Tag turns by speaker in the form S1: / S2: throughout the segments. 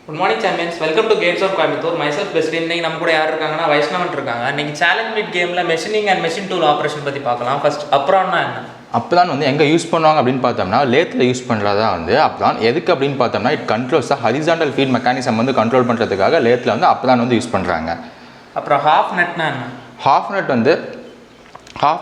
S1: Good morning champions, welcome to gates of Coimbatore. Myself best. இன்னைக்கு நம்ம கூட யார் இருக்காங்கன்னா வைஷ்ணவன் இருக்காங்க. இன்னைக்கு சேலஞ்ச் மீட் கேமில் machining and machine tool operation பற்றி பார்க்கலாம். ஃபர்ஸ்ட் அப்ரான்னா என்ன?
S2: அப்பதான் வந்து எங்கே யூஸ் பண்ணுவாங்க அப்படின்னு பார்த்தோம்னா லேத்தில் யூஸ் பண்ணுறதா வந்து அப்பதான். எதுக்கு அப்படின்னு பார்த்தோம்னா இட் கண்ட்ரோல்ஸ் தான் ஹரிசாண்டல் ஃபீட் மெக்கானிசம் வந்து கண்ட்ரோல் பண்ணுறதுக்காக லேத்தில் வந்து அப்பதான் வந்து யூஸ் பண்ணுறாங்க.
S1: அப்புறம் ஹாஃப் நட்னா என்ன?
S2: ஹாஃப்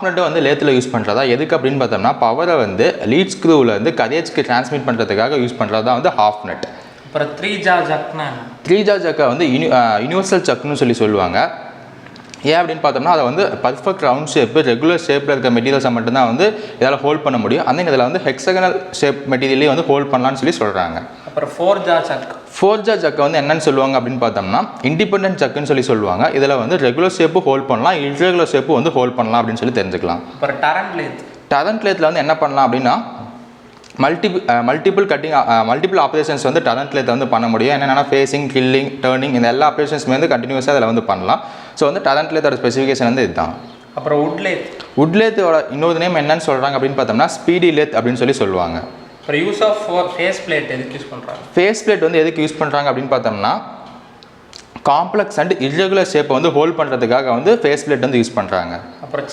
S2: நட்டு வந்து லேத்தில் யூஸ் பண்ணுறதா. எதுக்கு அப்படின்னு பார்த்தோம்னா பவரை வந்து லீட் ஸ்க்ரூவில் வந்து கரேஜ்க்கு டிரான்ஸ்மிட் பண்ணுறதுக்காக யூஸ் பண்ணுறது தான் வந்து ஹாஃப் நட்.
S1: அப்புறம் த்ரீ ஜா ஜக்னா என்ன?
S2: த்ரீ ஜா ஜக்கை வந்து யூனிவர்சல் சக்குன்னு சொல்லுவாங்க. ஏன் அப்படின்னு பார்த்தோம்னா அதை வந்து பர்ஃபெக்ட் ரவுண்ட் ஷேப்பு ரெகுலர் ஷேப்பில் இருக்க மெட்டீரியல்ஸை மட்டும்தான் வந்து இதால் ஹோல்ட் பண்ண முடியும். அந்த இதில் வந்து ஹெக்ஸகனல் ஷேப் மெட்டீரியலே வந்து ஹோல்ட் பண்ணலான்னு சொல்கிறாங்க.
S1: அப்புறம் ஃபோர் ஜா ஜக்
S2: வந்து என்னன்னு சொல்லுவாங்க அப்படின்னு பார்த்தோம்னா இண்டிபெண்டன்ட் ஜக்குன்னு சொல்லுவாங்க. இதில் வந்து ரெகுலர் ஷேப்பு ஹோல்ட் பண்ணலாம், இர்ரெகுலர் ஷேப்பு வந்து ஹோல்ட் பண்ணலாம் அப்படின்னு தெரிஞ்சுக்கலாம்.
S1: அப்புறம்
S2: டரண்ட் லேத்தில் வந்து என்ன பண்ணலாம் அப்படின்னா மல்டிபிள் ஆப்ரேஷன்ஸ் வந்து டரண்ட் லேத்தில் வந்து பண்ண முடியும். என்னென்னா ஃபேஸிங், கில்லிங், டர்னிங் இந்த எல்லா ஆப்ரேஷன்ஸுமே வந்து கண்டினியூஸாக அதில் வந்து பண்ணலாம். ஸோ வந்து டரண்ட் லேத்தோட ஸ்பெசிஃபிகேஷன் வந்து இதுதான்.
S1: அப்புறம்
S2: வுட் லேத்தோட இன்னொரு நேம் என்னன்னு சொல்கிறாங்க அப்படின்னு பார்த்தோம்னா ஸ்பீடி லேத் அப்படின்னு சொல்லுவாங்க.
S1: அப்புறம் யூஸ் ஆஃப் ஃபேஸ் பிளேட் எதுக்கு யூஸ் பண்ணுறாங்க?
S2: ஃபேஸ் பிளேட் வந்து எதுக்கு யூஸ் பண்ணுறாங்க அப்படின்னு பார்த்தோம்னா காம்ப்ளெக்ஸ் அண்ட் இர்ரெகுலர் ஷேப்பை வந்து ஹோல்ட் பண்ணுறதுக்காக வந்து ஃபேஸ் பிளேட் வந்து யூஸ் பண்ணுறாங்க.
S1: அப்புறம்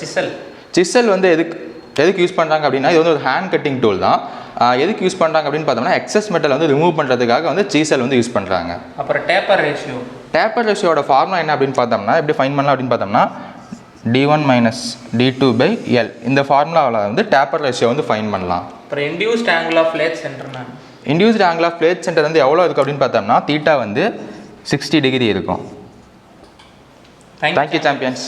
S2: சிசல் வந்து எதுக்கு யூஸ் பண்ணுறாங்க அப்படின்னா இது வந்து ஒரு ஹேண்ட் கட்டிங் டூல் தான். எதுக்கு யூஸ் பண்ணுறாங்க அப்படின்னு பார்த்தோம்னா எக்ஸஸ் மெட்டல் வந்து ரிமூவ் பண்ணுறதுக்காக வந்து சீசல் வந்து யூஸ் பண்ணுறாங்க.
S1: அப்புறம் டேப்பர்
S2: ரேஷியோட ஃபார்முலா என்ன அப்படின்னு பார்த்தோம்னா எப்படி ஃபைன் பண்ணலாம் அப்படின்னு பார்த்தோம்னா d1 - d2/L இந்த ஃபார்முலாவில் வந்து டேப்பர் ரேஷியோ வந்து ஃபைன் பண்ணலாம்.
S1: அப்புறம் induced angle of blade centre வந்து எவ்வளோ இருக்குது அப்படின்னு பார்த்தோம்னா தீட்டா வந்து 60 டிகிரி இருக்கும். Thank you champions.